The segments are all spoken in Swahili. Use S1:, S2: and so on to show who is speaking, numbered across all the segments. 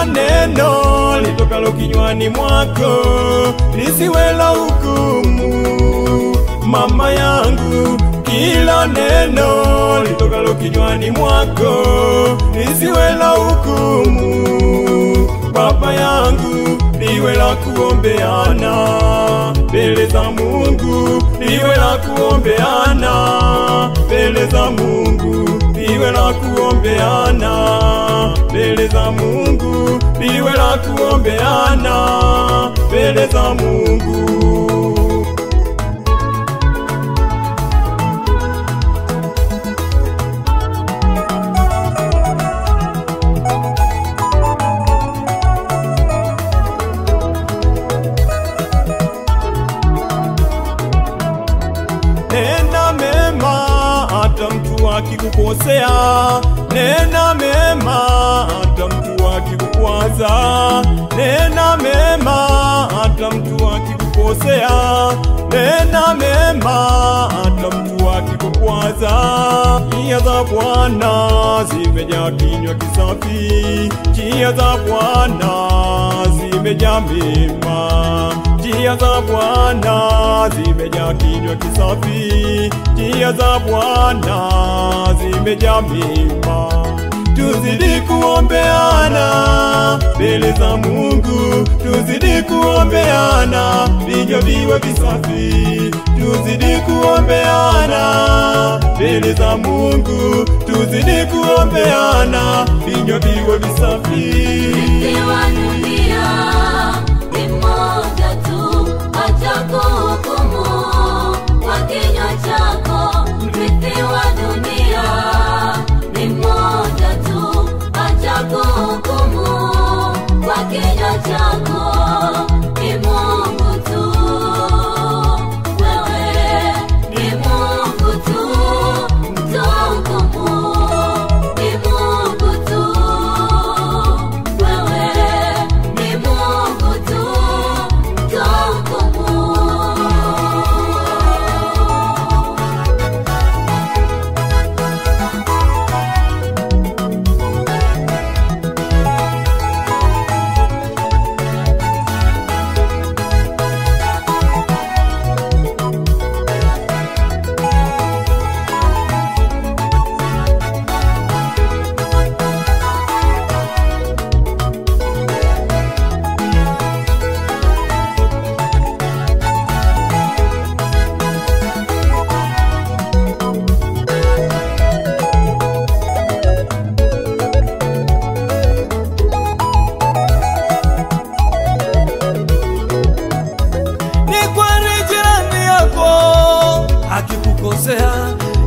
S1: Neno litokalo kinywani mwako lisiwe la hukumu, mama yangu. Kila neno litokalo kinywani mwako lisiwe la hukumu, baba yangu. Liwe la kuombeana mbele za Mungu, liwe la kuombeana mbele za Mungu, liwe la kuombeana mbele za Mungu, liwe la kuombeana mbele za Mungu. Nena mema hata mtu akikukosea, nena mema hata mtu akikukwaza, nena mema hata mtu akikukosea, nena mema hata mtu akikukwaza. Njia za Bwana zimejaa kinywa kisafi, njia za Bwana zimejaa mema, njia za Bwana zimejaa kinywa kisafi, njia za Bwana zimejaa mema. Tuzidi kuombeana mbele za Mungu, tuzidi kuombeana vinywa viwe visafi, tuzidi kuombeana mbele za Mungu, tuzidi kuombeana vinywa viwe visafi.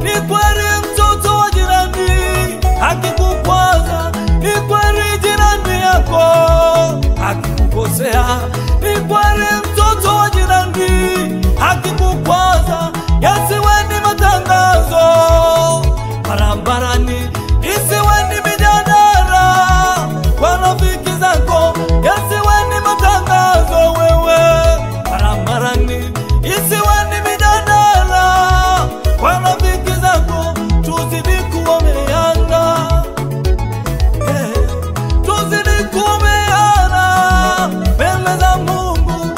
S2: Ni kweli mtoto wa jirani akikukwaza, ni kweli jirani yako akikukosea, ni kweli mtoto wa jirani akikukwaza. Yasiwe ni matangazo barabarani, isiwe ni mijadala kwa rafiki zako, yasiwe ni matangazo wewe barabarani, isiwe ni mijadala kwa rafiki zako. Tuzidi kuombeana, tuzidi kuombeana mbele za Mungu,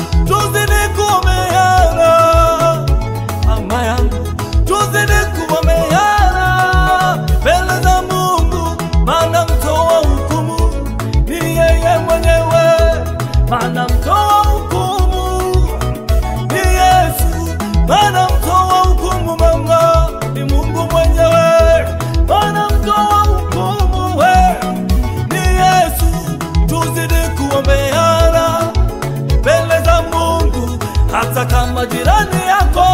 S2: hata kama jirani yako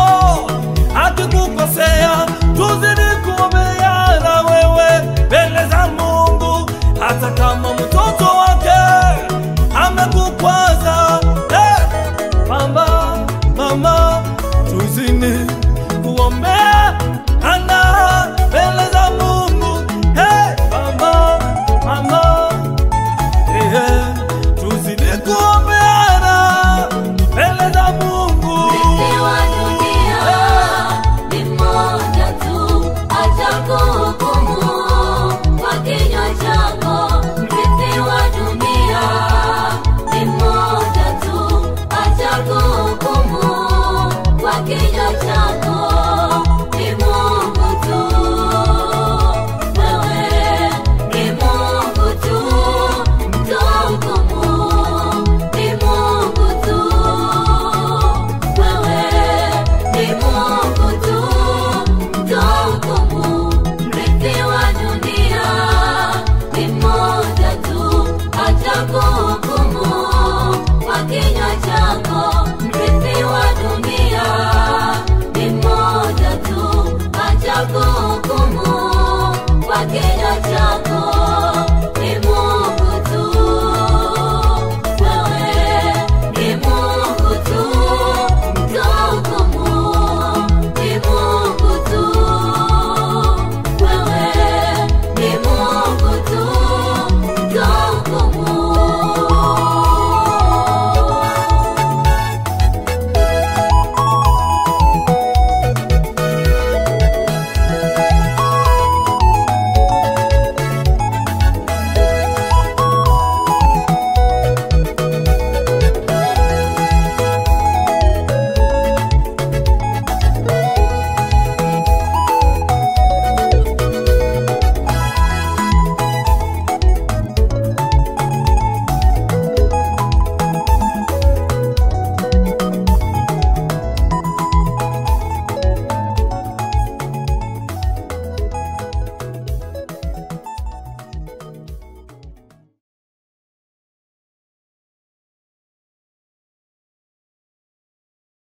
S2: akikukosea, tuzidi